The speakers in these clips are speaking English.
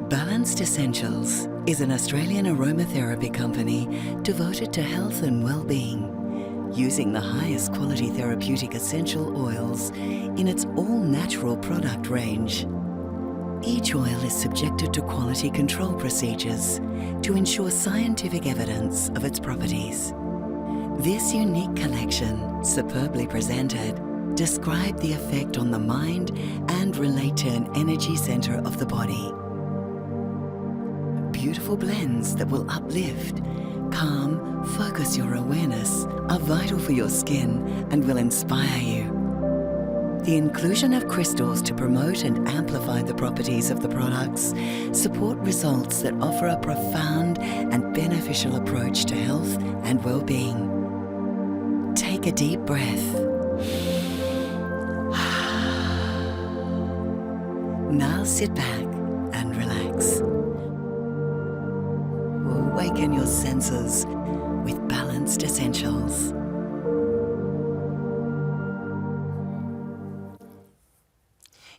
Balanced Essentials is an Australian aromatherapy company devoted to health and well-being, using the highest quality therapeutic essential oils in its all-natural product range. Each oil is subjected to quality control procedures to ensure scientific evidence of its properties. This unique collection, superbly presented, describe the effect on the mind and relate to an energy center of the body. Beautiful blends that will uplift, calm, focus your awareness are vital for your skin and will inspire you. The inclusion of crystals to promote and amplify the properties of the products support results that offer a profound and beneficial approach to health and well-being. Take a deep breath. Now sit back and relax. Awaken your senses with Balanced Essentials.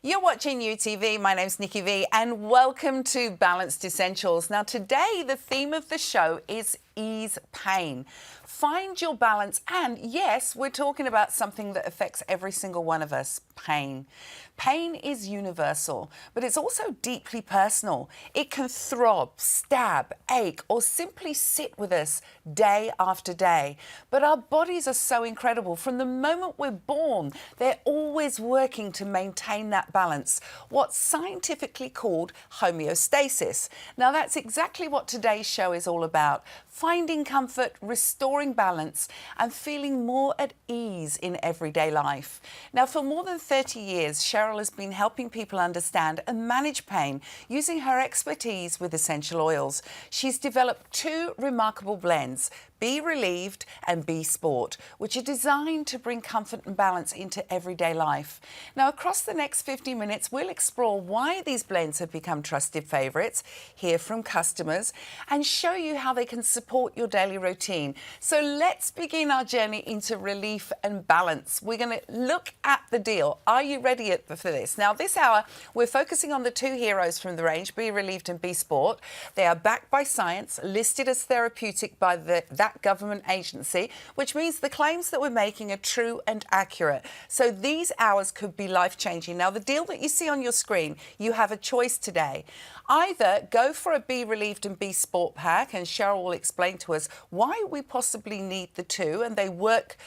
You're watching YouTV. My name's Nikki V and welcome to Balanced Essentials. Now today the theme of the show is ease pain. Find your balance, and yes, we're talking about something that affects every single one of us, pain. Pain is universal, but it's also deeply personal. It can throb, stab, ache, or simply sit with us day after day. But our bodies are so incredible. From the moment we're born, they're always working to maintain that balance, what's scientifically called homeostasis. Now, that's exactly what today's show is all about. Finding comfort, restoring balance, and feeling more at ease in everyday life. Now, for more than 30 years, Cheryl has been helping people understand and manage pain using her expertise with essential oils. She's developed two remarkable blends, Be Relieved and Be Sport, which are designed to bring comfort and balance into everyday life. Now, across the next 50 minutes, we'll explore why these blends have become trusted favourites, hear from customers, and show you how they can support your daily routine. So let's begin our journey into relief and balance. We're going to look at the deal. Are you ready for this? Now, this hour, we're focusing on the two heroes from the range, Be Relieved and Be Sport. They are backed by science, listed as therapeutic by that government agency, which means the claims that we're making are true and accurate. So these hours could be life-changing. Now, the deal that you see on your screen, you have a choice today. Either go for a Be Relieved and Be Sport pack, and Cheryl will explain to us why we possibly need the two, and they work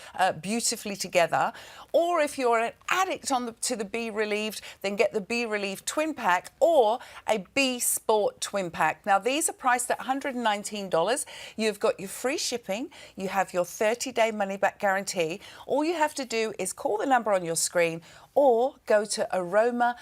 beautifully together. Or if you're an addict to the Be Relieved, then get the Be Relieved twin pack or a Be Sport twin pack. Now, these are priced at $119. You've got your free shipping. You have your 30-day money-back guarantee. All you have to do is call the number on your screen or go to aroma.com.au.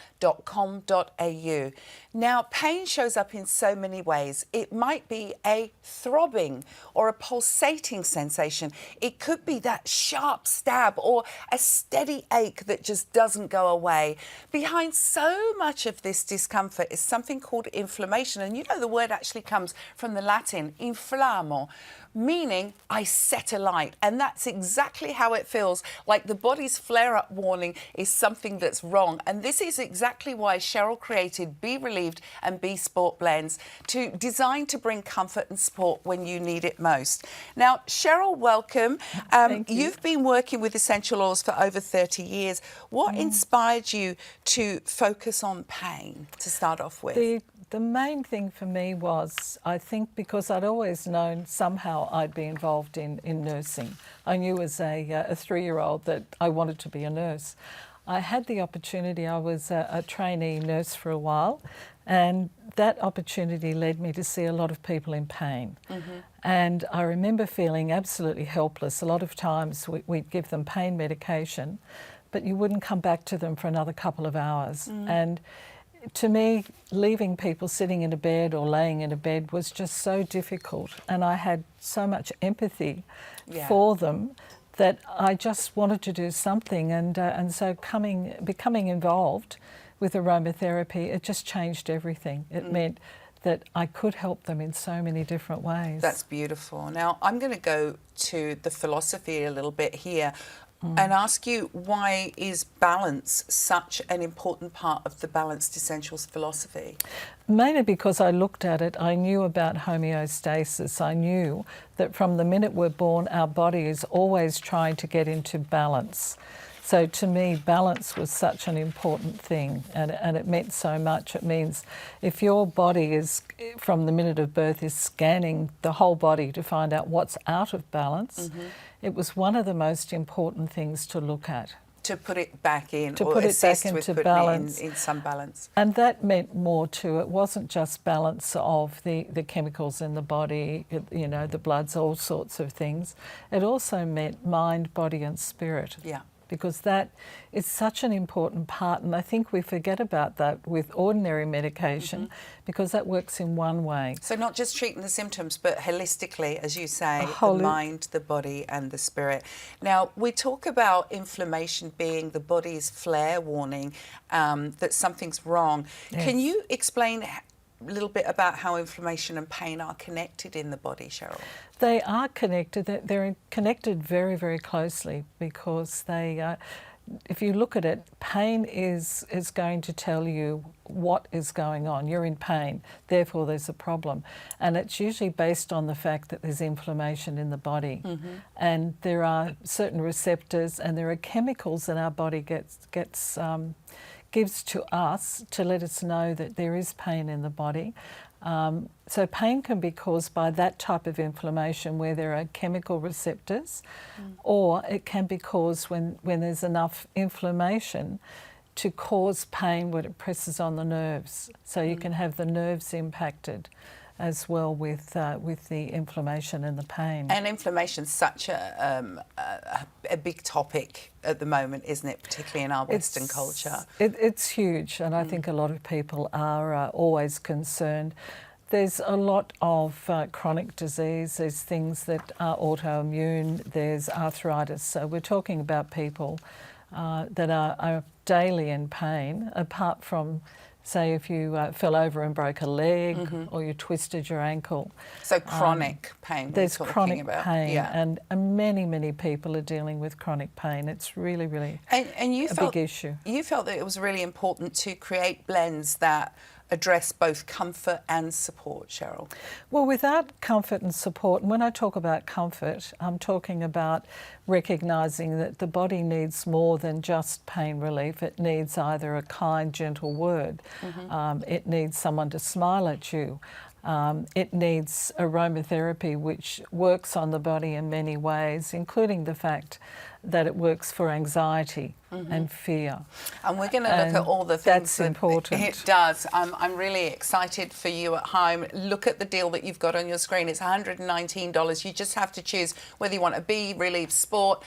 Now, pain shows up in so many ways. It might be a throbbing or a pulsating sensation. It could be that sharp stab or a steady ache that just doesn't go away. Behind so much of this discomfort is something called inflammation. And you know, the word actually comes from the Latin inflamo, meaning I set alight. And that's exactly how it feels, like the body's flare-up warning is something that's wrong. And this is exactly why Cheryl created Be Relieved and Be Sport blends, designed to bring comfort and support when you need it most. Now, Cheryl, welcome. Thank you. You've been working with essential oils for over 30 years. What inspired you to focus on pain to start off with? The main thing for me was, I think, because I'd always known somehow I'd be involved in nursing. I knew as a 3-year-old that I wanted to be a nurse. I had the opportunity, I was a trainee nurse for a while, and that opportunity led me to see a lot of people in pain. And I remember feeling absolutely helpless. A lot of times we'd give them pain medication, but you wouldn't come back to them for another couple of hours. And to me, leaving people sitting in a bed or laying in a bed was just so difficult, and I had so much empathy for them that I just wanted to do something, and so becoming involved with aromatherapy, it just changed everything. It meant that I could help them in so many different ways. That's beautiful. Now, I'm going to go to the philosophy a little bit here. and ask you, why is balance such an important part of the Balanced Essentials philosophy? Mainly because I looked at it, I knew about homeostasis. I knew that from the minute we're born, our body is always trying to get into balance. So to me, balance was such an important thing, and it meant so much. It means if your body is, from the minute of birth, is scanning the whole body to find out what's out of balance, it was one of the most important things to look at. To put it back in, To or put it assist back with into putting balance. it in some balance. And that meant more too. It wasn't just balance of the chemicals in the body, you know, the bloods, all sorts of things. It also meant mind, body and spirit. Yeah. Because that is such an important part, and I think we forget about that with ordinary medication because that works in one way. So not just treating the symptoms, but holistically, as you say, the mind, the body and the spirit. Now, we talk about inflammation being the body's flare warning, that something's wrong. Yes. Can you explain a little bit about how inflammation and pain are connected in the body, Cheryl? They are connected. They're connected very, very closely because they, if you look at it, pain is going to tell you what is going on. You're in pain, therefore there's a problem. And it's usually based on the fact that there's inflammation in the body. And there are certain receptors and there are chemicals that our body gives to us to let us know that there is pain in the body. So pain can be caused by that type of inflammation where there are chemical receptors, or it can be caused when there's enough inflammation to cause pain when it presses on the nerves. So you can have the nerves impacted as well with the inflammation and the pain. And inflammation's such a big topic at the moment, isn't it? Particularly in our Western culture. It's huge, and I think a lot of people are always concerned. There's a lot of chronic disease. There's things that are autoimmune. There's arthritis. So we're talking about people that are daily in pain, apart from, say, if you fell over and broke a leg or you twisted your ankle. So chronic pain. There's chronic pain, yeah. and many people are dealing with chronic pain. It's really and you a felt, big issue. You felt that it was really important to create blends that address both comfort and support, Cheryl. Well, without comfort and support, and when I talk about comfort, I'm talking about recognising that the body needs more than just pain relief. It needs either a kind, gentle word. It needs someone to smile at you. It needs aromatherapy, which works on the body in many ways, including the fact that it works for anxiety and fear. And we're going to look at all the things that's important. It does. I'm really excited for you at home. Look at the deal that you've got on your screen. It's $119. You just have to choose whether you want a B Relieved Sport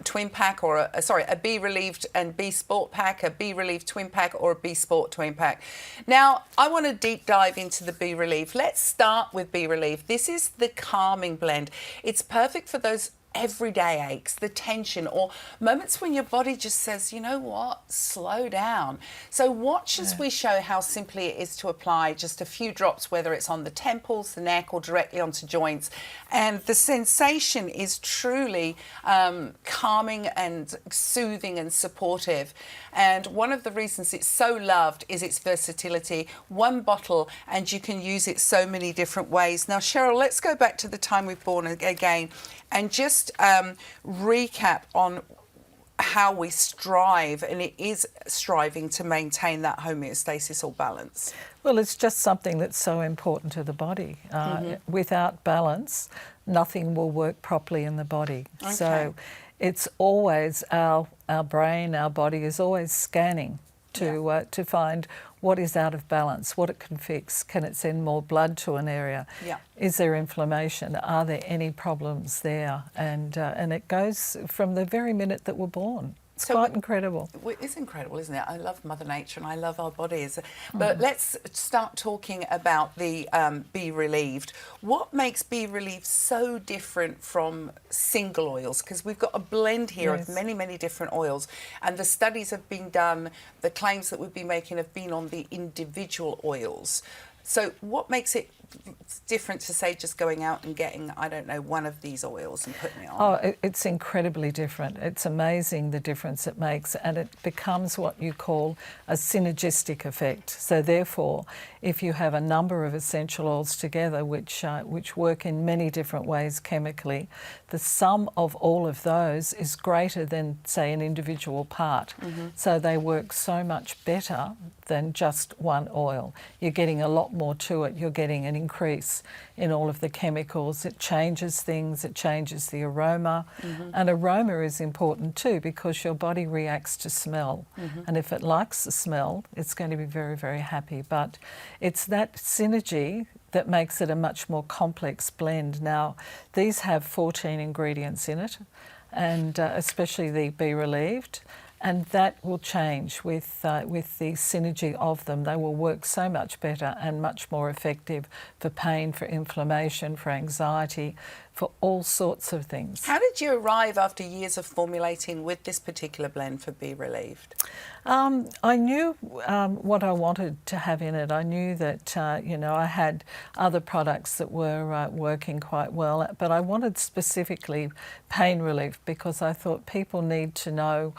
twin pack, or a B Relieved and B Sport pack, a B Relieved twin pack, or a B Sport twin pack. Now, I want to deep dive into the B Relieved. Let's start with B Relieved. This is the calming blend. It's perfect for those everyday aches, the tension, or moments when your body just says, you know what, slow down. So watch as we show how simply it is to apply just a few drops, whether it's on the temples, the neck, or directly onto joints. And the sensation is truly calming and soothing and supportive. And one of the reasons it's so loved is its versatility. One bottle and you can use it so many different ways. Now, Cheryl, let's go back to the time we've born again and just recap on how we strive, and it is striving to maintain that homeostasis or balance. Well, it's just something that's so important to the body. Without balance, nothing will work properly in the body. Okay. So it's always our brain, our body is always scanning to find what is out of balance, what it can fix. Can it send more blood to an area? Yeah. Is there inflammation? Are there any problems there? And it goes from the very minute that we're born. It's quite incredible. It's incredible, isn't it? I love Mother Nature and I love our bodies. But let's start talking about the Be Relieved. What makes Be Relieved so different from single oils? Because we've got a blend here of many different oils, and the studies have been done, the claims that we've been making have been on the individual oils. So what makes it different to, say, just going out and getting, I don't know, one of these oils and putting it on? Oh, it's incredibly different. It's amazing the difference it makes, and it becomes what you call a synergistic effect. So therefore, if you have a number of essential oils together which work in many different ways chemically, the sum of all of those is greater than, say, an individual part. So they work so much better than just one oil. You're getting a lot more to it. You're getting an increase in all of the chemicals. It changes things. It changes the aroma. And aroma is important too, because your body reacts to smell. And if it likes the smell, it's going to be very, very happy. But it's that synergy that makes it a much more complex blend. Now, these have 14 ingredients in it, and especially the Be Relieved. And that will change with the synergy of them. They will work so much better and much more effective for pain, for inflammation, for anxiety, for all sorts of things. How did you arrive after years of formulating with this particular blend for Be Relieved? I knew what I wanted to have in it. I knew that, I had other products that were working quite well, but I wanted specifically pain relief because I thought people need to know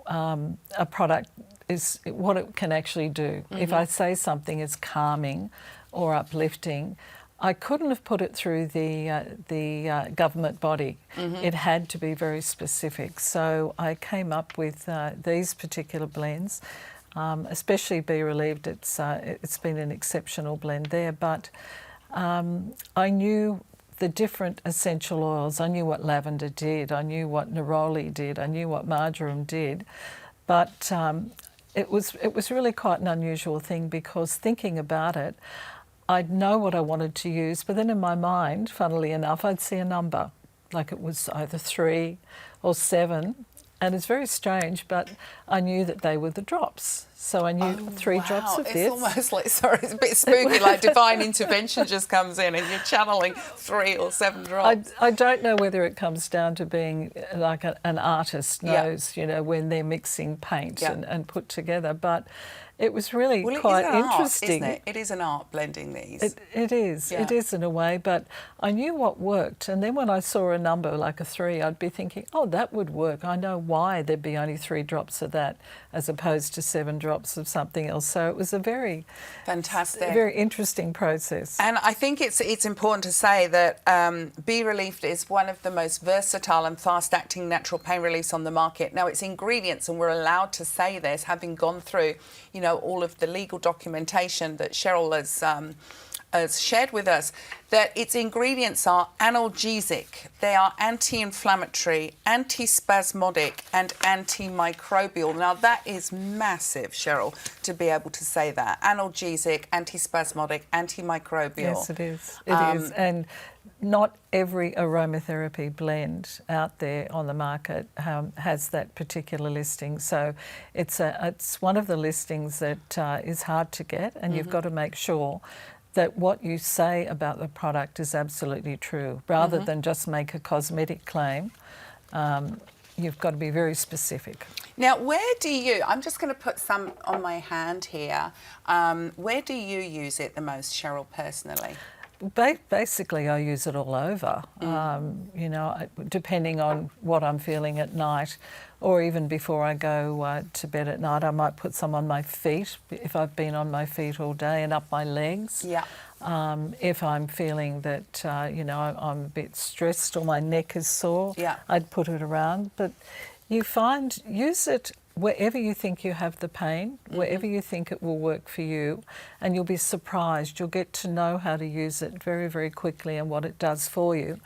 a product is what it can actually do. If I say something is calming or uplifting, I couldn't have put it through the government body. It had to be very specific. So I came up with these particular blends, especially Be Relieved. It's been an exceptional blend there, but I knew the different essential oils. I knew what lavender did, I knew what neroli did, I knew what marjoram did, but it was really quite an unusual thing because thinking about it, I'd know what I wanted to use, but then in my mind, funnily enough, I'd see a number, like it was either 3 or 7, and it's very strange, but I knew that they were the drops. So I knew 3 drops of this. It's almost like, sorry, it's a bit spooky, like divine intervention just comes in and you're channeling 3 or 7 drops. I don't know whether it comes down to being like an artist knows, when they're mixing paint and put together, but it was really quite interesting. Art, isn't it? It is an art blending these. It is. Yeah. It is in a way, but I knew what worked. And then when I saw a number like a 3, I'd be thinking, oh, that would work. I know why there'd be only 3 drops of that as opposed to 7 drops of something else. So it was a very fantastic, very interesting process. And I think it's important to say that Be Relieved is one of the most versatile and fast-acting natural pain reliefs on the market. Now, its ingredients, and we're allowed to say this, having gone through, all of the legal documentation that Cheryl has shared with us, that its ingredients are analgesic, they are anti-inflammatory, antispasmodic and antimicrobial. Now that is massive, Cheryl, to be able to say that. Analgesic, antispasmodic, antimicrobial. Yes, it is. It is. And not every aromatherapy blend out there on the market has that particular listing. So it's one of the listings that is hard to get, and you've got to make sure that what you say about the product is absolutely true. Rather than just make a cosmetic claim, you've got to be very specific. Now, I'm just going to put some on my hand here. Where do you use it the most, Cheryl, personally? Basically, I use it all over, depending on what I'm feeling at night, or even before I go to bed at night. I might put some on my feet if I've been on my feet all day, and up my legs. Yeah. If I'm feeling that, I'm a bit stressed or my neck is sore, I'd put it around. But use it wherever you think you have the pain, wherever you think it will work for you, and you'll be surprised. You'll get to know how to use it very, very quickly and what it does for you,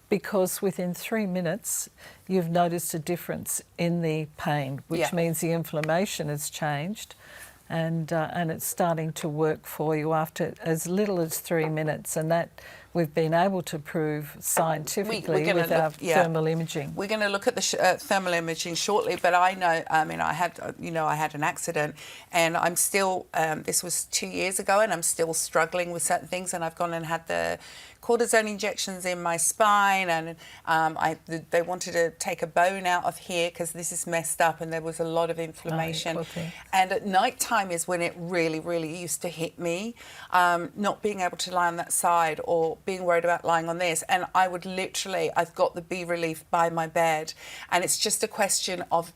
because within 3 minutes you've noticed a difference in the pain, which means the inflammation has changed, and it's starting to work for you after as little as 3 minutes, and that we've been able to prove scientifically with our thermal imaging. We're going to look at the thermal imaging shortly, but I know, I had an accident, and I'm still, this was 2 years ago, and I'm still struggling with certain things, and I've gone and had the cortisone injections in my spine, and they wanted to take a bone out of here because this is messed up and there was a lot of inflammation. Okay. And at night time is when it really, really used to hit me, not being able to lie on that side or being worried about lying on this. And I would literally, I've got the Be Relief by my bed, and it's just a question of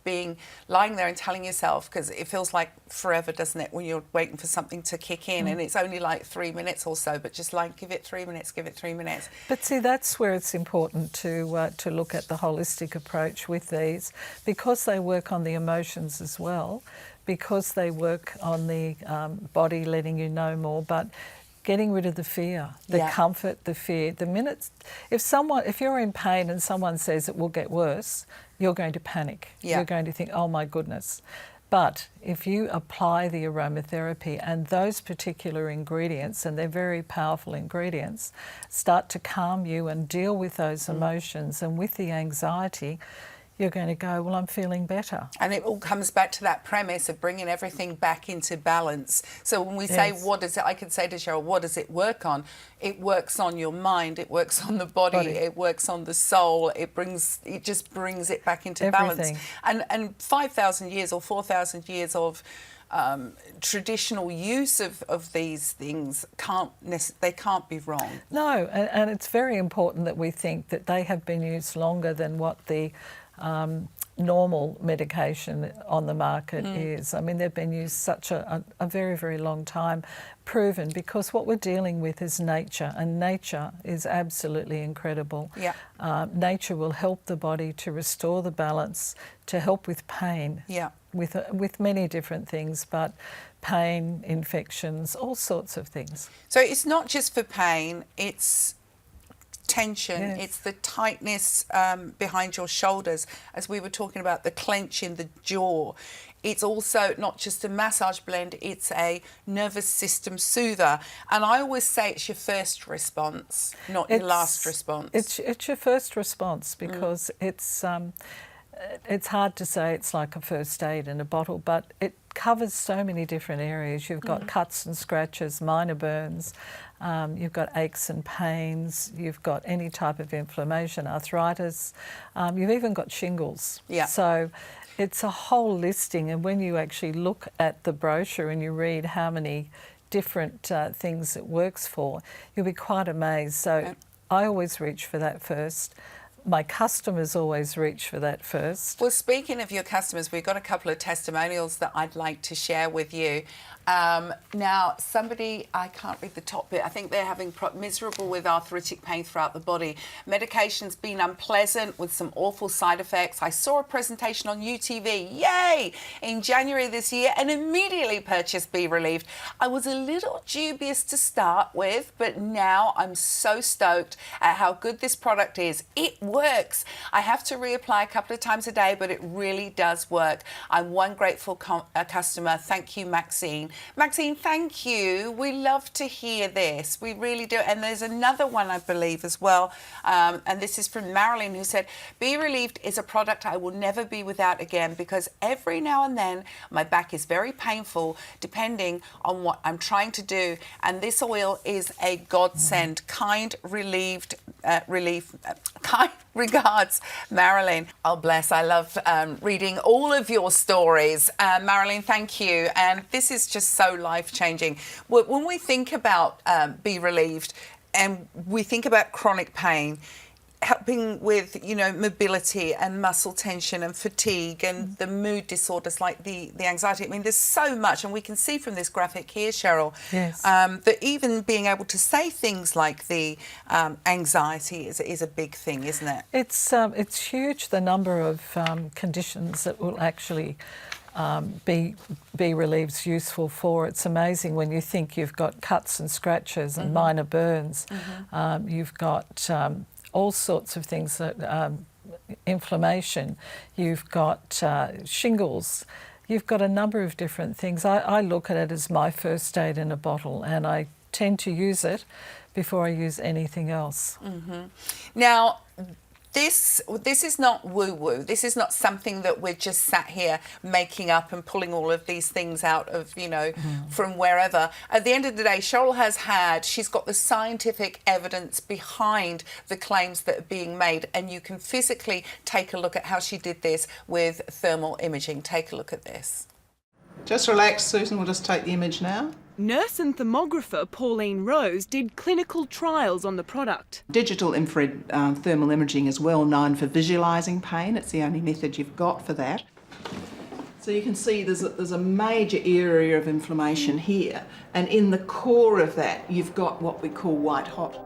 lying there and telling yourself, because it feels like forever, doesn't it, when you're waiting for something to kick in, and it's only like 3 minutes or so, but just like give it 3 minutes, give it 3 minutes. But see, that's where it's important to look at the holistic approach with these, because they work on the emotions as well, because they work on the body letting you know more, but getting rid of the fear, the comfort, the fear. The minute, if you're in pain and someone says it will get worse, you're going to panic. You're going to think, oh my goodness. But if you apply the aromatherapy and those particular ingredients, and they're very powerful ingredients, start to calm you and deal with those emotions and with the anxiety, you're going to go, well, I'm feeling better. And it all comes back to that premise of bringing everything back into balance. So when we say, what does it, I could say to Cheryl, what does it work on? It works on your mind, it works on the body, it works on the soul, it just brings it back into balance. And 5,000 years or 4,000 years of traditional use of these things they can't be wrong. No, and it's very important that we think that they have been used longer than what the normal medication on the market is. I mean, they've been used such a very, very long time, proven, because what we're dealing with is nature, and nature is absolutely incredible. Nature will help the body to restore the balance, to help with pain, with many different things, but pain, infections, all sorts of things. So it's not just for pain, it's tension, it's the tightness behind your shoulders, as we were talking about, the clench in the jaw. It's also not just a massage blend, it's a nervous system soother. And I always say it's your first response, not your last response. It's your first response, because it's hard to say it's like a first aid in a bottle, but it covers so many different areas. You've got cuts and scratches, minor burns, you've got aches and pains, you've got any type of inflammation, arthritis, you've even got shingles. So it's a whole listing, and when you actually look at the brochure and you read how many different things it works for, you'll be quite amazed. So I always reach for that first. My customers always reach for that first. Well, speaking of your customers, we've got a couple of testimonials that I'd like to share with you. Now, somebody, I can't read the top bit, I think they're having miserable with arthritic pain throughout the body. Medication's been unpleasant with some awful side effects. I saw a presentation on YouTV, yay, in January this year, and immediately purchased Be Relieved. I was a little dubious to start with, but now I'm so stoked at how good this product is. It works. I have to reapply a couple of times a day, but it really does work. I'm one grateful customer. Thank you, Maxine. Maxine, thank you. We love to hear this. We really do. And there's another one, I believe, as well. And this is from Marilyn, who said, Be Relieved is a product I will never be without again, because every now and then my back is very painful depending on what I'm trying to do. And this oil is a godsend. Kind regards, Marilyn. Oh, bless. I love reading all of your stories. Marilyn, thank you. And this is just so life-changing. When we think about Be Relieved and we think about chronic pain, helping with, mobility and muscle tension and fatigue and the mood disorders like the anxiety. I mean, there's so much, and we can see from this graphic here, Cheryl, that even being able to say things like the anxiety is a big thing, isn't it? It's huge, the number of conditions that will actually Be Relieved's useful for. It's amazing when you think you've got cuts and scratches and minor burns. You've got all sorts of things, that inflammation, you've got shingles, you've got a number of different things. I look at it as my first aid in a bottle, and I tend to use it before I use anything else. Now, this is not woo-woo. This is not something that we're just sat here making up and pulling all of these things out of, from wherever. At the end of the day, Cheryl she's got the scientific evidence behind the claims that are being made, and you can physically take a look at how she did this with thermal imaging. Take a look at this. Just relax, Susan. We'll just take the image now. Nurse and thermographer Pauline Rose did clinical trials on the product. Digital infrared thermal imaging is well known for visualising pain. It's the only method you've got for that. So you can see there's a major area of inflammation here, and in the core of that you've got what we call white hot.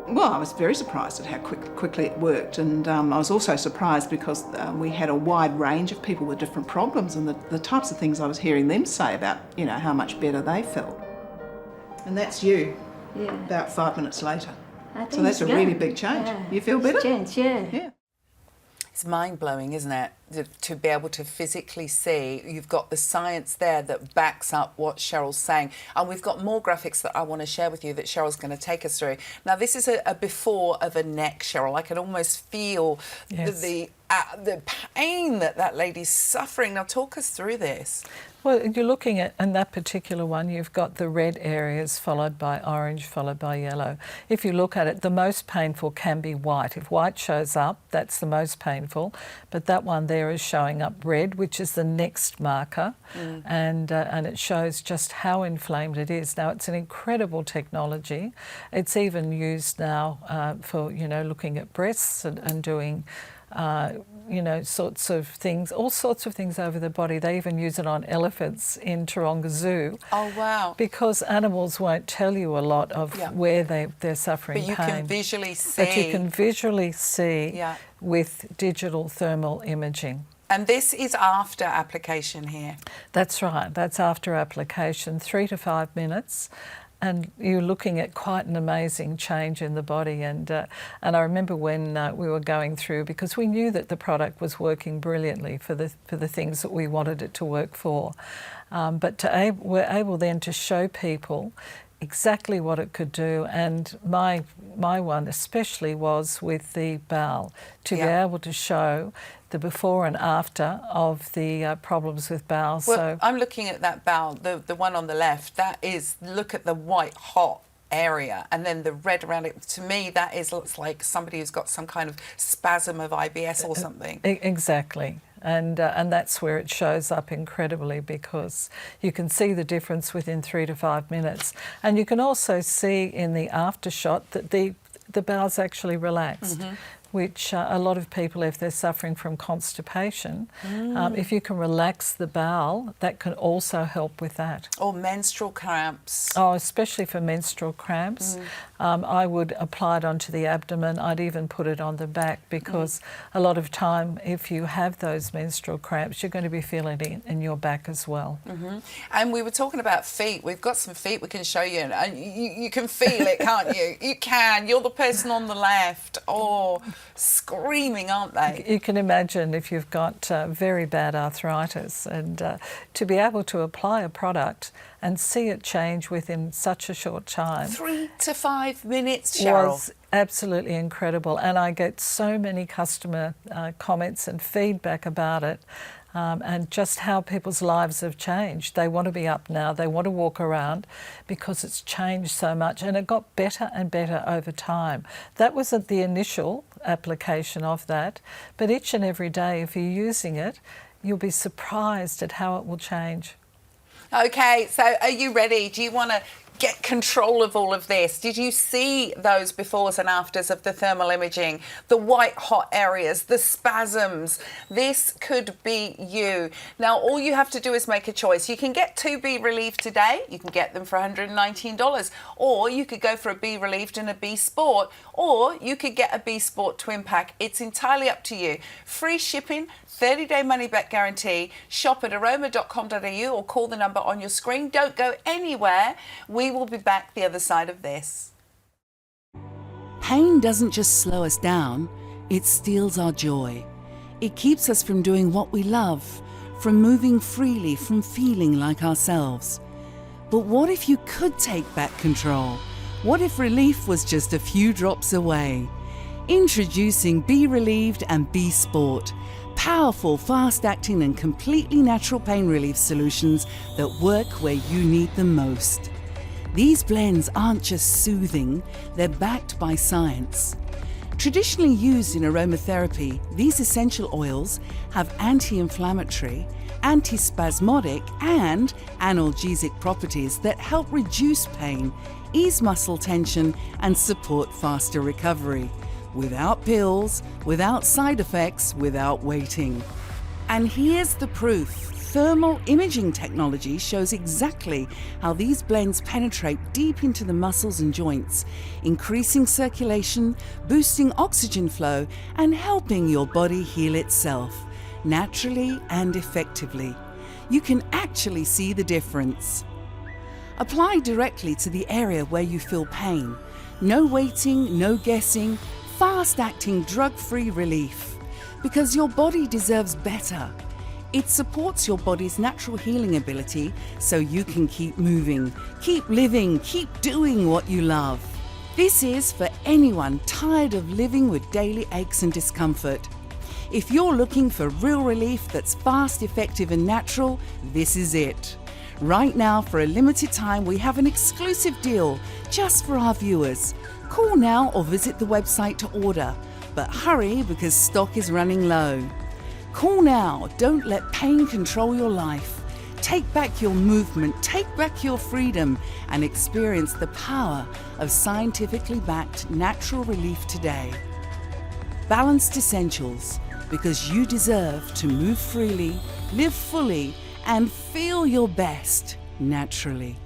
Well, I was very surprised at how quickly it worked, and I was also surprised because we had a wide range of people with different problems, and the types of things I was hearing them say about, how much better they felt. And that's you, about 5 minutes later. So that's a really big change. Yeah. You feel better? Change, yeah. Yeah. It's mind-blowing, isn't it, to be able to physically see. You've got the science there that backs up what Cheryl's saying. And we've got more graphics that I want to share with you that Cheryl's going to take us through. Now, this is a before of a neck, Cheryl. I can almost feel the pain that lady's suffering. Now, talk us through this. Well, you're looking at, in that particular one, you've got the red areas followed by orange, followed by yellow. If you look at it, the most painful can be white. If white shows up, that's the most painful. But that one there is showing up red, which is the next marker, and it shows just how inflamed it is. Now, it's an incredible technology. It's even used now for, looking at breasts and doing sorts of things, all sorts of things over the body. They even use it on elephants in Taronga Zoo. Oh, wow. Because animals won't tell you a lot of where they're suffering pain. But you can visually see. But you can visually see with digital thermal imaging. And this is after application here? That's right. That's after application, 3 to 5 minutes. And you're looking at quite an amazing change in the body. And I remember when we were going through, because we knew that the product was working brilliantly for the things that we wanted it to work for. But we're able then to show people exactly what it could do. And my one especially was with the bowel, to be able to show the before and after of the problems with bowel. Well, so I'm looking at that bowel, the one on the left. That is, look at the white hot area, and then the red around it. To me, that looks like somebody who's got some kind of spasm of IBS or something. Exactly. And that's where it shows up incredibly, because you can see the difference within 3 to 5 minutes. And you can also see in the after shot that the bowel's actually relaxed. Which a lot of people, if they're suffering from constipation, if you can relax the bowel, that can also help with that. Or menstrual cramps. Oh, especially for menstrual cramps. I would apply it onto the abdomen. I'd even put it on the back, because a lot of time, if you have those menstrual cramps, you're going to be feeling it in your back as well. And we were talking about feet. We've got some feet we can show you, and you can feel it, can't you? You can. You're the person on the left. Oh, screaming, aren't they? You can imagine if you've got very bad arthritis, and to be able to apply a product and see it change within such a short time. 3 to 5 minutes, Cheryl. Was absolutely incredible. And I get so many customer comments and feedback about it. And just how people's lives have changed. They want to be up now, they want to walk around, because it's changed so much, and it got better and better over time. That wasn't the initial application of that, but each and every day, if you're using it, you'll be surprised at how it will change. Okay, so are you ready? Do you want to get control of all of this? Did you see those befores and afters of the thermal imaging? The white hot areas, the spasms. This could be you. Now, all you have to do is make a choice. You can get 2 B Relieved today. You can get them for $119. Or you could go for a B Relieved and a B Sport. Or you could get a B Sport twin pack. It's entirely up to you. Free shipping, 30-day money-back guarantee. Shop at aroma.com.au or call the number on your screen. Don't go anywhere. We will be back the other side of this. Pain doesn't just slow us down, it steals our joy. It keeps us from doing what we love, from moving freely, from feeling like ourselves. But what if you could take back control? What if relief was just a few drops away? Introducing Be Relieved and Be Sport. Powerful, fast-acting and completely natural pain relief solutions that work where you need them most. These blends aren't just soothing, they're backed by science. Traditionally used in aromatherapy, these essential oils have anti-inflammatory, antispasmodic and analgesic properties that help reduce pain, ease muscle tension and support faster recovery. Without pills, without side effects, without waiting. And here's the proof. Thermal imaging technology shows exactly how these blends penetrate deep into the muscles and joints, increasing circulation, boosting oxygen flow, and helping your body heal itself, naturally and effectively. You can actually see the difference. Apply directly to the area where you feel pain. No waiting, no guessing, fast-acting drug-free relief. Because your body deserves better. It supports your body's natural healing ability so you can keep moving, keep living, keep doing what you love. This is for anyone tired of living with daily aches and discomfort. If you're looking for real relief that's fast, effective and natural, this is it. Right now, for a limited time, we have an exclusive deal just for our viewers. Call now or visit the website to order, but hurry because stock is running low. Call now, don't let pain control your life. Take back your movement, take back your freedom, and experience the power of scientifically backed natural relief today. Balanced Essentials, because you deserve to move freely, live fully, and feel your best naturally.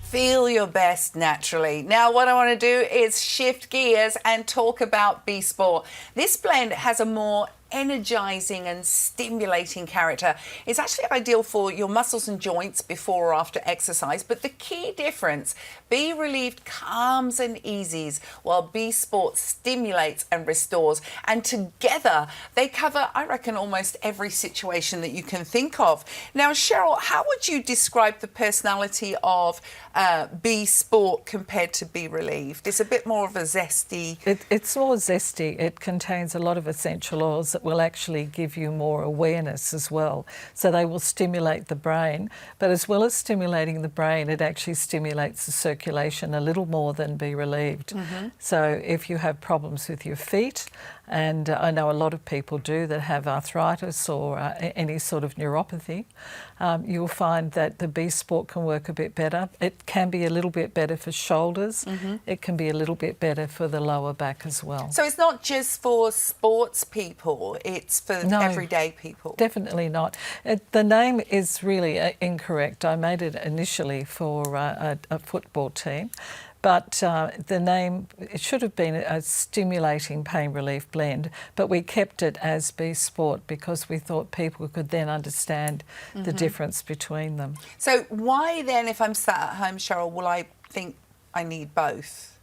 Feel your best naturally. Now what I want to do is shift gears and talk about Be Sport. This blend has a more energizing and stimulating character. It's actually ideal for your muscles and joints before or after exercise, but the key difference, Be Relieved calms and eases while Be Sport stimulates and restores, and together they cover, I reckon, almost every situation that you can think of. Now Cheryl, how would you describe the personality of Be Sport compared to Be Relieved? It's a bit more of a zesty... It's more zesty. It contains a lot of essential oils that will actually give you more awareness as well. So they will stimulate the brain, but as well as stimulating the brain, it actually stimulates the circulation a little more than Be Relieved. So if you have problems with your feet, and I know a lot of people do that have arthritis or any sort of neuropathy, you'll find that the Be Sport can work a bit better. It can be a little bit better for shoulders. It can be a little bit better for the lower back as well. So it's not just for sports people, it's for everyday people? Definitely not. The name is really incorrect. I made it initially for a football team. But the name, it should have been a stimulating pain relief blend, but we kept it as Be Sport because we thought people could then understand the difference between them. So why then, if I'm sat at home, Cheryl, will I think I need both?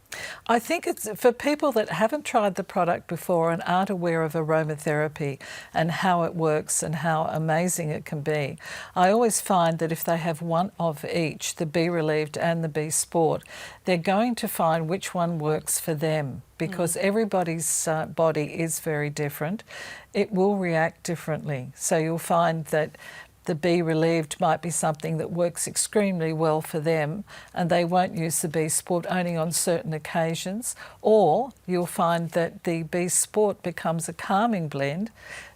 I think it's for people that haven't tried the product before and aren't aware of aromatherapy and how it works and how amazing it can be. I always find that if they have one of each, the Be Relieved and the Be Sport, they're going to find which one works for them because everybody's body is very different. It will react differently. So you'll find that the Be Relieved might be something that works extremely well for them and they won't use the Be Sport only on certain occasions, or you'll find that the Be Sport becomes a calming blend,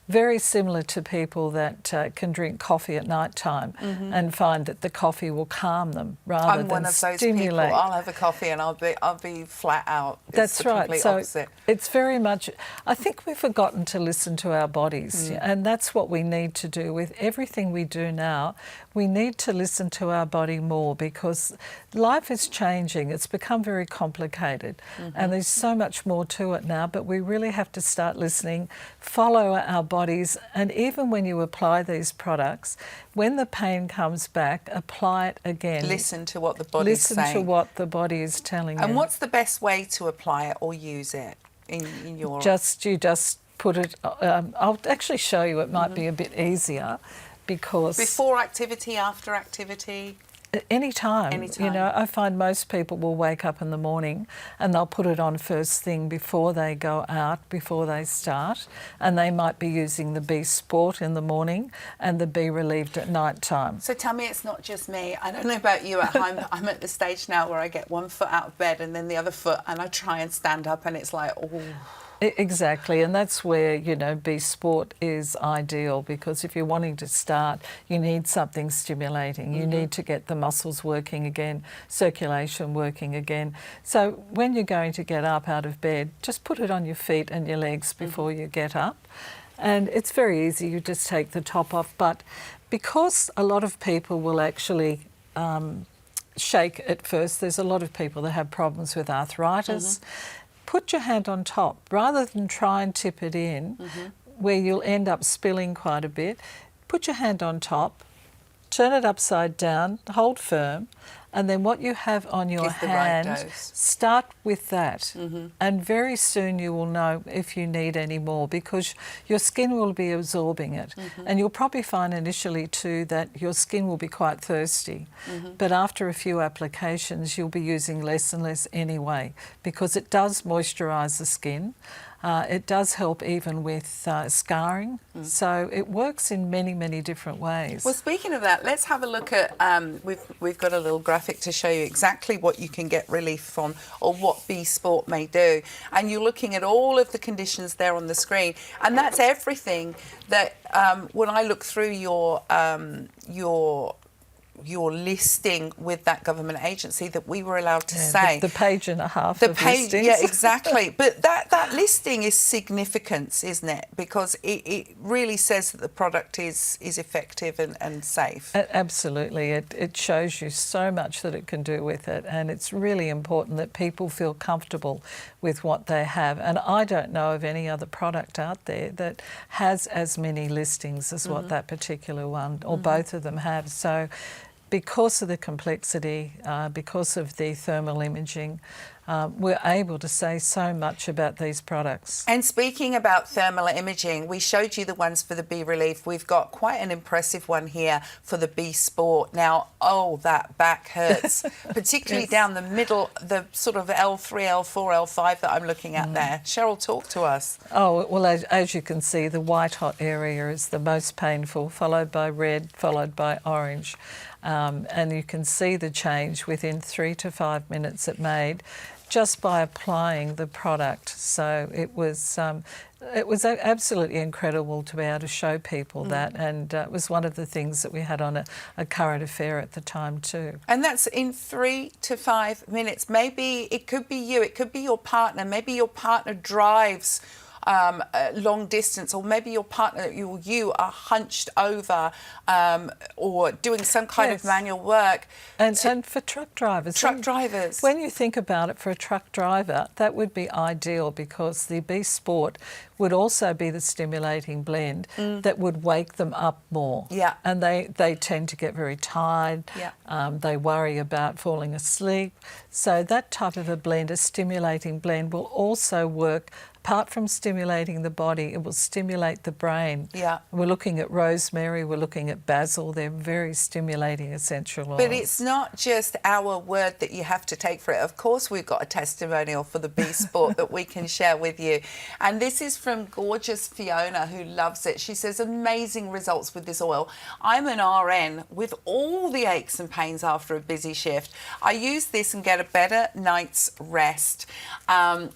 very similar to people that can drink coffee at night time and find that the coffee will calm them rather than stimulate. I'm one of those people. I'll have a coffee and I'll be flat out. That's right. So opposite. It's very much, I think we've forgotten to listen to our bodies and that's what we need to do with everything we do now. We need to listen to our body more because life is changing. It's become very complicated and there's so much more to it now, but we really have to start listening, follow our bodies, and even when you apply these products, when the pain comes back, apply it again. Listen to what the body's saying. Listen to what the body is telling you. And what's the best way to apply it or use it in your... You just put it, I'll actually show you, it might be a bit easier because... Before activity, after activity? Anytime. Anytime. You know, I find most people will wake up in the morning and they'll put it on first thing before they go out, before they start, and they might be using the Be Sport in the morning and the Be Relieved at night time. So tell me it's not just me. I don't know about you at home, but I'm at the stage now where I get one foot out of bed and then the other foot, and I try and stand up, and it's like, oh. Exactly, and that's where, you know, Be Sport is ideal, because if you're wanting to start, you need something stimulating. You need to get the muscles working again, circulation working again. So when you're going to get up out of bed, just put it on your feet and your legs before you get up. And it's very easy, you just take the top off. But because a lot of people will actually shake at first, there's a lot of people that have problems with arthritis. Put your hand on top rather than try and tip it in where you'll end up spilling quite a bit. Put your hand on top, turn it upside down, hold firm, and then what you have on your Give the right hand, dose. start with that. And very soon you will know if you need any more, because your skin will be absorbing it. And you'll probably find initially too that your skin will be quite thirsty. But after a few applications you'll be using less and less anyway, because it does moisturise the skin. It does help even with scarring. So it works in many, many different ways. Well, speaking of that, let's have a look at, we've got a little graphic to show you exactly what you can get relief from, or what Be Sport may do. And you're looking at all of the conditions there on the screen. And that's everything that, when I look through your listing with that government agency, that we were allowed to say. The page and a half the of page, listings. yeah, exactly. But that listing is significant, isn't it? Because it really says that the product is effective and safe. Absolutely. It shows you so much that it can do with it, and it's really important that people feel comfortable with what they have. And I don't know of any other product out there that has as many listings as what that particular one, or both of them have. So because of the complexity, because of the thermal imaging, we're able to say so much about these products. And speaking about thermal imaging, we showed you the ones for the Be Relief. We've got quite an impressive one here for the Be Sport. Now, oh, that back hurts, particularly down the middle, the sort of L3, L4, L5 that I'm looking at there. Cheryl, talk to us. Oh, well, as you can see, the white hot area is the most painful, followed by red, followed by orange. And you can see the change within 3 to 5 minutes it made just by applying the product. So it was absolutely incredible to be able to show people that, and it was one of the things that we had on a current affair at the time too. And that's in 3 to 5 minutes. Maybe it could be you, it could be your partner, maybe your partner drives long distance, or maybe your partner, you are hunched over or doing some kind of manual work. And for truck drivers. When you think about it, for a truck driver, that would be ideal, because the Be Sport would also be the stimulating blend that would wake them up more. Yeah. And they tend to get very tired. Yeah. They worry about falling asleep. So that type of a blend, a stimulating blend, will also work. Apart from stimulating the body, it will stimulate the brain. Yeah. We're looking at rosemary, we're looking at basil. They're very stimulating essential oils. But it's not just our word that you have to take for it. Of course, we've got a testimonial for the Be Sport that we can share with you. And this is from gorgeous Fiona, who loves it. She says, amazing results with this oil. I'm an RN with all the aches and pains after a busy shift. I use this and get a better night's rest.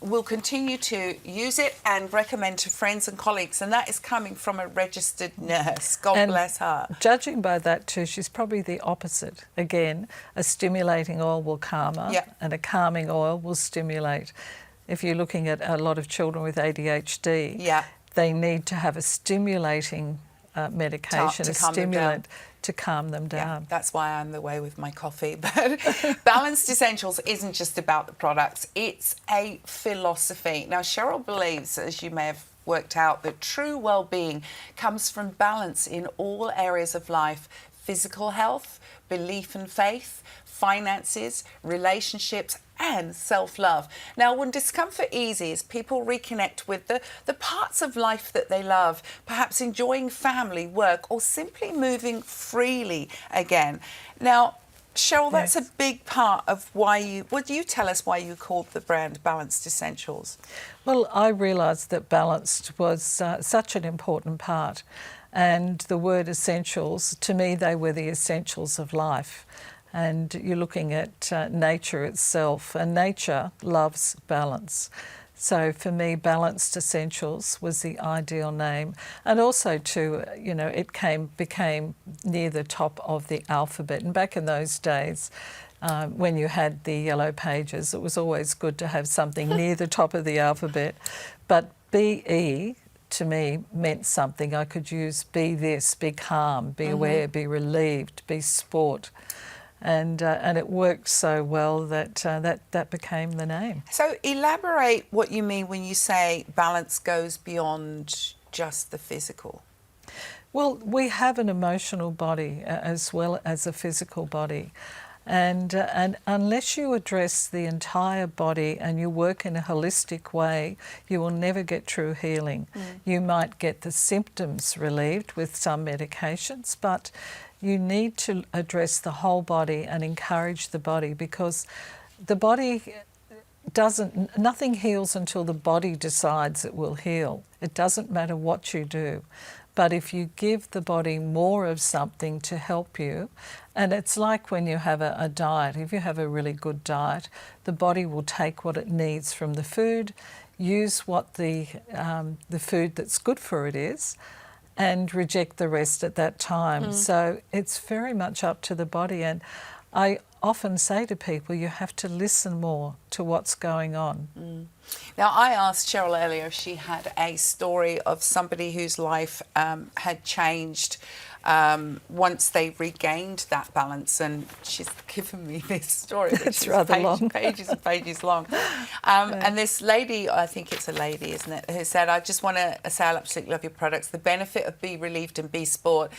We'll continue to use it and recommend to friends and colleagues, and that is coming from a registered nurse. God bless her. Judging by that too, she's probably the opposite. Again, a stimulating oil will calm her, and a calming oil will stimulate. If you're looking at a lot of children with ADHD, they need to have a stimulating medication, a stimulant to calm them down. Yeah, that's why I'm the way with my coffee. But Balanced Essentials isn't just about the products, it's a philosophy. Now, Cheryl believes, as you may have worked out, that true well-being comes from balance in all areas of life: physical health, belief and faith, finances, relationships, and self-love. Now, when discomfort eases, people reconnect with the parts of life that they love, perhaps enjoying family, work, or simply moving freely again. Now, Cheryl, that's Yes. a big part of why you... Would you tell us why you called the brand Balanced Essentials? Well, I realised that balanced was such an important part, and the word essentials, to me, they were the essentials of life. And you're looking at nature itself, and nature loves balance. So for me, Balanced Essentials was the ideal name, and also too, you know, it became near the top of the alphabet. And back in those days, when you had the yellow pages, it was always good to have something near the top of the alphabet. But BE to me meant something. I could use be this, be calm, be aware, be relieved, be sport. And it worked so well that that became the name. So elaborate what you mean when you say balance goes beyond just the physical. Well, we have an emotional body as well as a physical body. And unless you address the entire body and you work in a holistic way, you will never get true healing. You might get the symptoms relieved with some medications, but you need to address the whole body and encourage the body, because the body nothing heals until the body decides it will heal. It doesn't matter what you do. But if you give the body more of something to help you, and it's like when you have a diet, if you have a really good diet, the body will take what it needs from the food, use what the food that's good for it is, and reject the rest at that time. So it's very much up to the body. And I often say to people, you have to listen more to what's going on. Now, I asked Cheryl earlier if she had a story of somebody whose life had changed once they regained that balance, and she's given me this story. It's rather long. Pages and pages long. And this lady, I think it's a lady, isn't it, who said, I just want to say I absolutely love your products. The benefit of Be Relieved and Be Sport.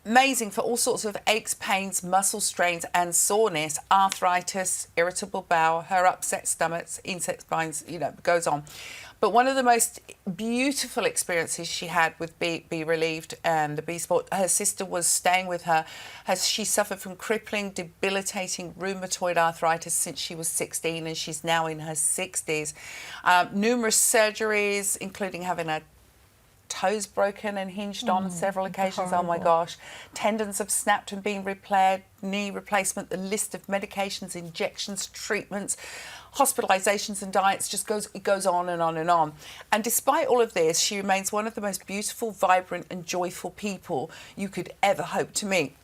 Amazing for all sorts of aches, pains, muscle strains and soreness, arthritis, irritable bowel, her upset stomachs, insect spines, you know, goes on. But one of the most beautiful experiences she had with Be Relieved and the Be Sport, her sister was staying with her as she suffered from crippling, debilitating rheumatoid arthritis since she was 16, and she's now in her 60s. Numerous surgeries, including having a toes broken and hinged on several occasions. Horrible. Oh my gosh. Tendons have snapped and been repaired, knee replacement, the list of medications, injections, treatments, hospitalizations and diets just goes on and on and on. And despite all of this, she remains one of the most beautiful, vibrant and joyful people you could ever hope to meet.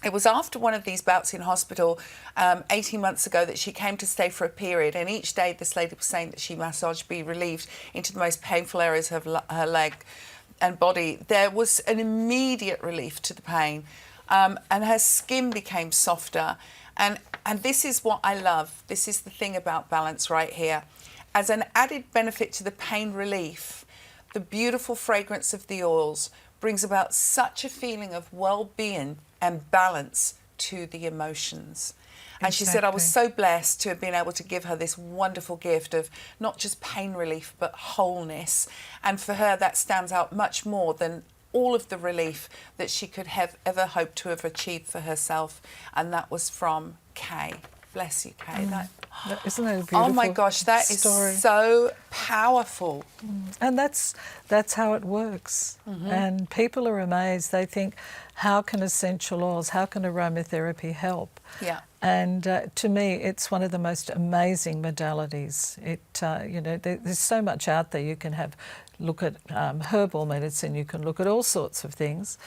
It was after one of these bouts in hospital 18 months ago that she came to stay for a period, and each day this lady was saying that she massaged Be Relieved into the most painful areas of her leg and body. There was an immediate relief to the pain, and her skin became softer. And this is what I love. This is the thing about balance right here. As an added benefit to the pain relief, the beautiful fragrance of the oils brings about such a feeling of well-being and balance to the emotions. And she said, I was so blessed to have been able to give her this wonderful gift of not just pain relief, but wholeness. And for her, that stands out much more than all of the relief that she could have ever hoped to have achieved for herself. And that was from Kay. Bless you, Kay. Isn't that a beautiful oh my gosh, that story? is so powerful. And that's how it works. And people are amazed. They think, how can essential oils, how can aromatherapy help? Yeah. And to me, it's one of the most amazing modalities. It, you know, there's so much out there. You can look at herbal medicine. You can look at all sorts of things.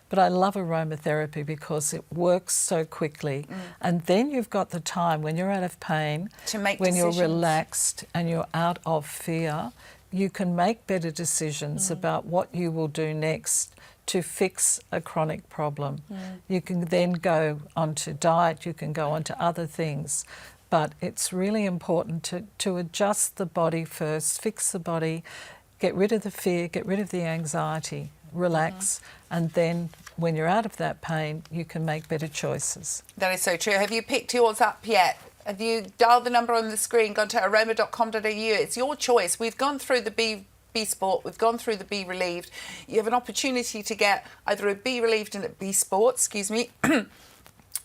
But I love aromatherapy because it works so quickly. And then you've got the time when you're out of pain, to make when decisions. you're relaxed and you're out of fear, you can make better decisions about what you will do next to fix a chronic problem. You can then go onto diet, you can go onto other things. But it's really important to adjust the body first, fix the body, get rid of the fear, get rid of the anxiety, relax, and then when you're out of that pain, you can make better choices. That is so true. Have you picked yours up yet? Have you dialed the number on the screen, gone to aroma.com.au? It's your choice. We've gone through the Be Sport, we've gone through the Be Relieved. You have an opportunity to get either a Be Relieved and a Be Sport,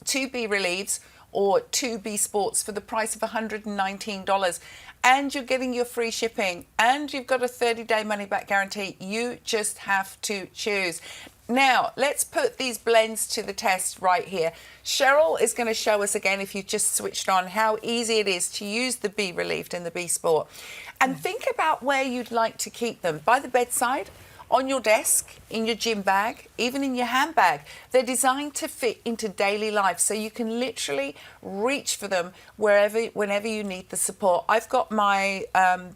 2 B Relieves or 2 B Sports for the price of $119. And you're getting your free shipping and you've got a 30-day money-back guarantee. You just have to choose. Now, let's put these blends to the test right here. Cheryl is going to show us again, if you've just switched on, how easy it is to use the B Relieved and the B Sport. And think about where you'd like to keep them. By the bedside, on your desk, in your gym bag, even in your handbag. They're designed to fit into daily life, so you can literally reach for them whenever you need the support. I've got my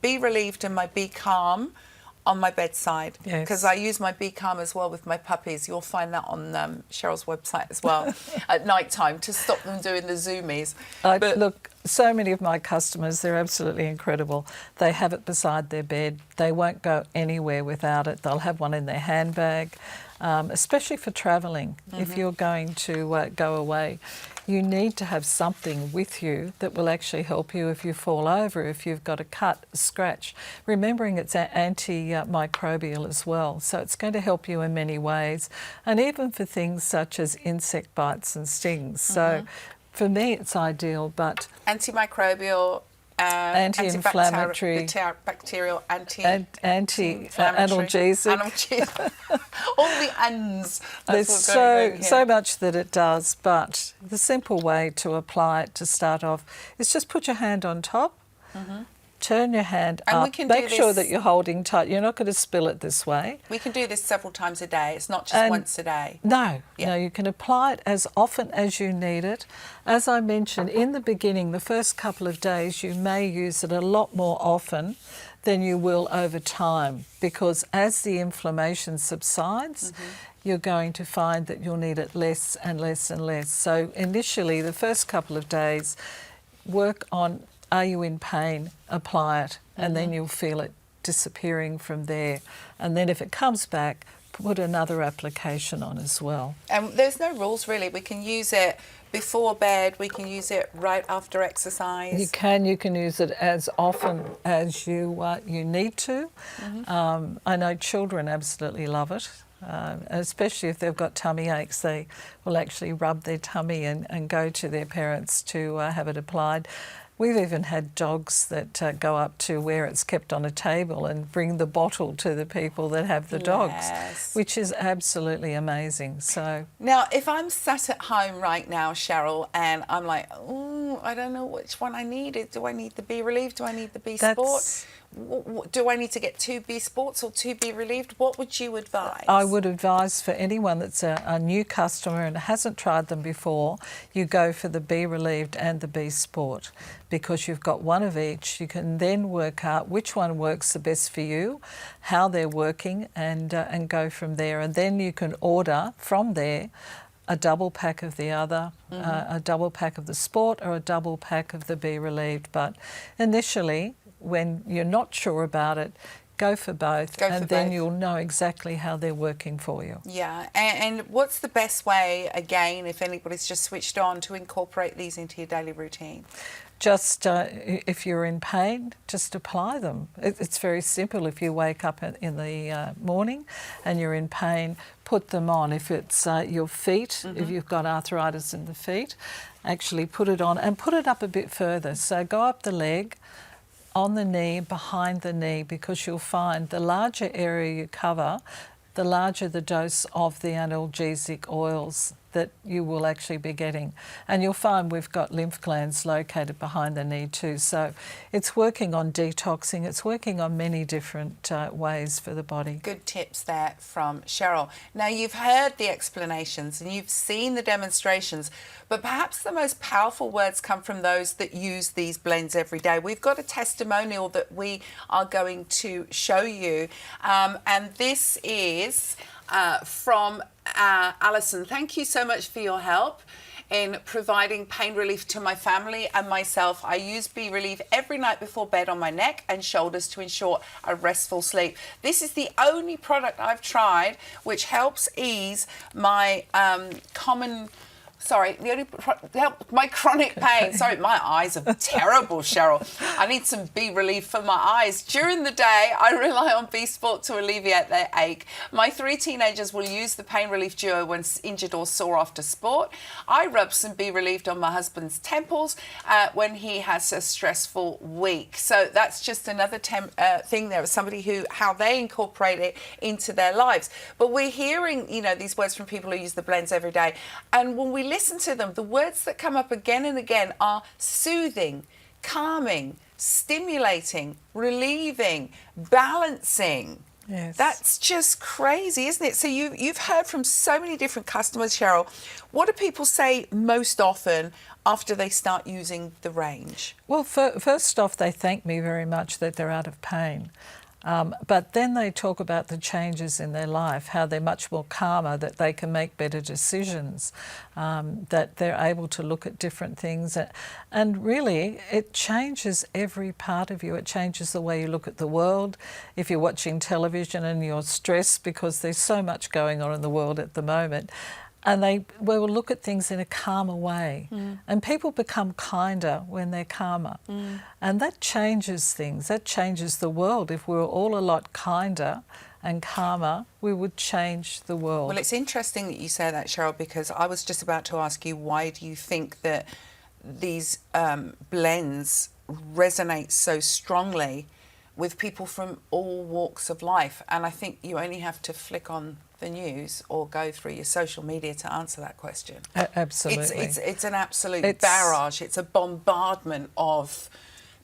Be Relieved and my Be Calm on my bedside, because I use my Be Calm as well with my puppies. You'll find that on Cheryl's website as well at night time, to stop them doing the zoomies. Look, so many of my customers, they're absolutely incredible. They have it beside their bed. They won't go anywhere without it. They'll have one in their handbag, especially for travelling. If you're going to go away, you need to have something with you that will actually help you if you fall over, if you've got a cut, a scratch. Remembering it's antimicrobial as well, so it's going to help you in many ways, and even for things such as insect bites and stings. So for me, it's ideal, but antimicrobial, anti-inflammatory, bacterial, anti-analgesic. All the ands. There's so much that it does, but the simple way to apply it to start off is just put your hand on top, turn your hand up, make sure that you're holding tight. You're not going to spill it this way. We can do this several times a day. It's not just once a day. No, you can apply it as often as you need it. As I mentioned, in the beginning, the first couple of days, you may use it a lot more often than you will over time, because as the inflammation subsides, you're going to find that you'll need it less and less and less. So initially, the first couple of days, work on, are you in pain? Apply it, and then you'll feel it disappearing from there. And then if it comes back, put another application on as well. And there's no rules really. We can use it before bed, we can use it right after exercise. You can use it as often as you need to. I know children absolutely love it. Especially if they've got tummy aches, they will actually rub their tummy and go to their parents to have it applied. We've even had dogs that go up to where it's kept on a table and bring the bottle to the people that have the dogs, which is absolutely amazing. So now, if I'm sat at home right now, Cheryl, and I'm like, oh, I don't know which one I need. Do I need the Be Relieved? Do I need the Be Sport? Do I need to get 2 B Sports or 2 B Relieved? What would you advise? I would advise for anyone that's a new customer and hasn't tried them before, you go for the Be Relieved and the B Sport, because you've got one of each. You can then work out which one works the best for you, how they're working, and go from there. And then you can order from there a double pack of the other, a double pack of the Sport or a double pack of the Be Relieved. But initially, when you're not sure about it, go for both, and then you'll know exactly how they're working for you. Yeah, and what's the best way, again, if anybody's just switched on, to incorporate these into your daily routine? Just if you're in pain, just apply them. It's very simple. If you wake up in the morning and you're in pain, put them on. If it's your feet, if you've got arthritis in the feet, actually put it on and put it up a bit further. So go up the leg, on the knee, behind the knee, because you'll find the larger area you cover, the larger the dose of the analgesic oils that you will actually be getting. And you'll find we've got lymph glands located behind the knee too. So it's working on detoxing, it's working on many different ways for the body. Good tips there from Cheryl. Now, you've heard the explanations and you've seen the demonstrations, but perhaps the most powerful words come from those that use these blends every day. We've got a testimonial that we are going to show you, and this is from Alison. Thank you so much for your help in providing pain relief to my family and myself. I use Be Relief every night before bed on my neck and shoulders to ensure a restful sleep. This is the only product I've tried which helps ease my common Sorry, the only help my chronic pain. Sorry, my eyes are terrible, Cheryl. I need some B relief for my eyes. During the day, I rely on B Sport to alleviate their ache. My 3 teenagers will use the pain relief duo when injured or sore after sport. I rub some B relieved on my husband's temples when he has a stressful week. So that's just another thing there of somebody how they incorporate it into their lives. But we're hearing, these words from people who use the blends every day. And when we listen to them, the words that come up again and again are soothing, calming, stimulating, relieving, balancing. Yes. That's just crazy, isn't it? So you've heard from so many different customers, Cheryl. What do people say most often after they start using the range? Well, first off, they thank me very much that they're out of pain. But then they talk about the changes in their life, how they're much more calmer, that they can make better decisions, that they're able to look at different things. And really, it changes every part of you. It changes the way you look at the world. If you're watching television and you're stressed because there's so much going on in the world at the moment, and we will look at things in a calmer way. And people become kinder when they're calmer. And that changes things. That changes the world. If we were all a lot kinder and calmer, we would change the world. Well, it's interesting that you say that, Cheryl, because I was just about to ask you, why do you think that these blends resonate so strongly with people from all walks of life? And I think you only have to flick on the news or go through your social media to answer that question. Absolutely. It's an absolute barrage. It's a bombardment of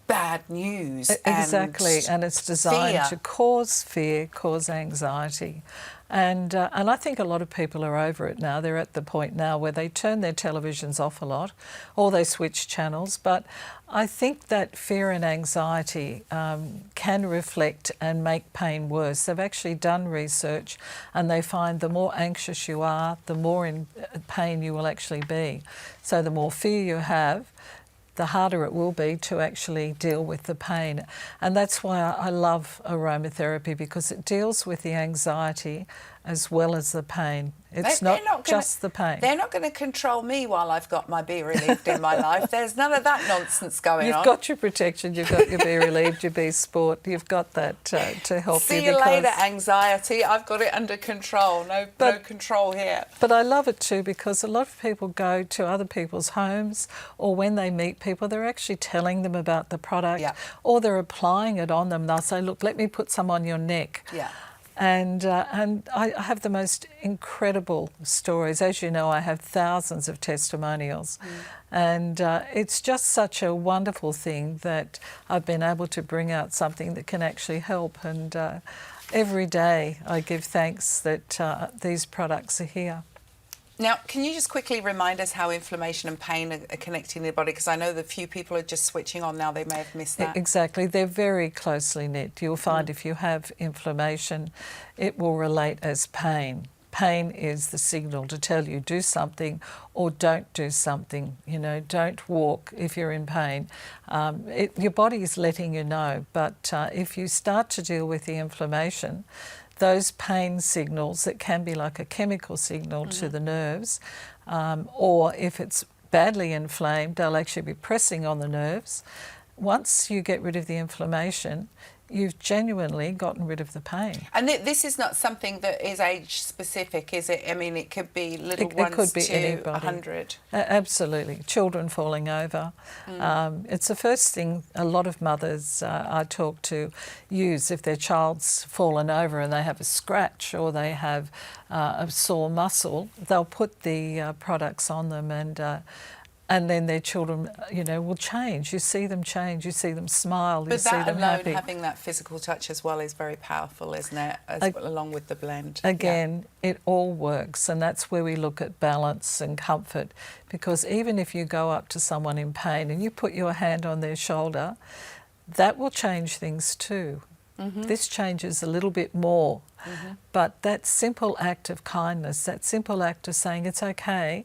bad news. Exactly, and it's designed to cause fear, cause anxiety. And I think a lot of people are over it now. They're at the point now where they turn their televisions off a lot or they switch channels. But I think that fear and anxiety can reflect and make pain worse. They've actually done research and they find the more anxious you are, the more in pain you will actually be. So the more fear you have, the harder it will be to actually deal with the pain. And that's why I love aromatherapy, because it deals with the anxiety as well as the pain. It's not just the pain. They're not going to control me while I've got my Be Relieved in my life. There's none of that nonsense going on. You've got your protection, you've got your Be Relieved, your Be Sport, you've got that to help you. See you later, anxiety. I've got it under control. No control here. But I love it too, because a lot of people go to other people's homes, or when they meet people, they're actually telling them about the product, or they're applying it on them. They'll say, look, let me put some on your neck. Yeah. And I have the most incredible stories. As you know, I have thousands of testimonials. And it's just such a wonderful thing that I've been able to bring out something that can actually help. And every day I give thanks that these products are here. Now, can you just quickly remind us how inflammation and pain are connecting the body? Because I know that few people are just switching on now. They may have missed that. Exactly. They're very closely knit. You'll find if you have inflammation, it will relate as pain. Pain is the signal to tell you do something or don't do something. Don't walk if you're in pain. Your body is letting you know. But if you start to deal with the inflammation, those pain signals, that can be like a chemical signal to the nerves, or if it's badly inflamed, they'll actually be pressing on the nerves. Once you get rid of the inflammation, you've genuinely gotten rid of the pain. And this is not something that is age specific, is it? I mean, it could be little ones it could be to anybody. 100. Absolutely. Children falling over. It's the first thing a lot of mothers I talk to use if their child's fallen over and they have a scratch or they have a sore muscle. They'll put the products on them, and then their children, will change. You see them change. You see them smile. You see them happy. But that alone, having that physical touch as well, is very powerful, isn't it? Along with the blend. Again, it all works, and that's where we look at balance and comfort. Because even if you go up to someone in pain and you put your hand on their shoulder, that will change things too. This changes a little bit more. But that simple act of kindness, that simple act of saying it's okay,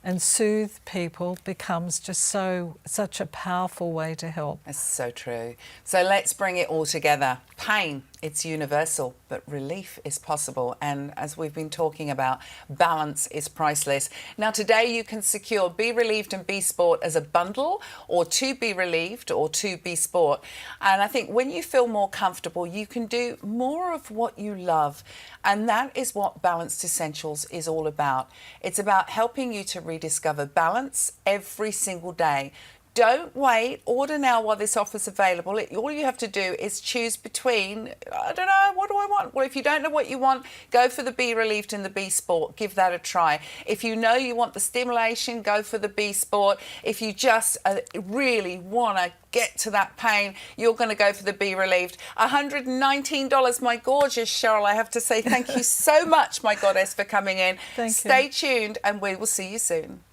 and soothe people becomes just such a powerful way to help. That's so true. So let's bring it all together. Pain, It's universal, but relief is possible. And as we've been talking about, balance is priceless. Now, today you can secure Be Relieved and Be Sport as a bundle, or 2 Be Relieved or 2 Be Sport. And I think when you feel more comfortable, you can do more of what you love. And that is what Balanced Essentials is all about. It's about helping you to rediscover balance every single day. Don't wait. Order now while this offer's available. All you have to do is choose between, I don't know, what do I want? Well, if you don't know what you want, go for the Be Relieved and the Be Sport. Give that a try. If you know you want the stimulation, go for the Be Sport. If you just really want to get to that pain, you're going to go for the Be Relieved. $119, my gorgeous Cheryl. I have to say thank you so much, my goddess, for coming in. Thank you. Stay tuned and we will see you soon.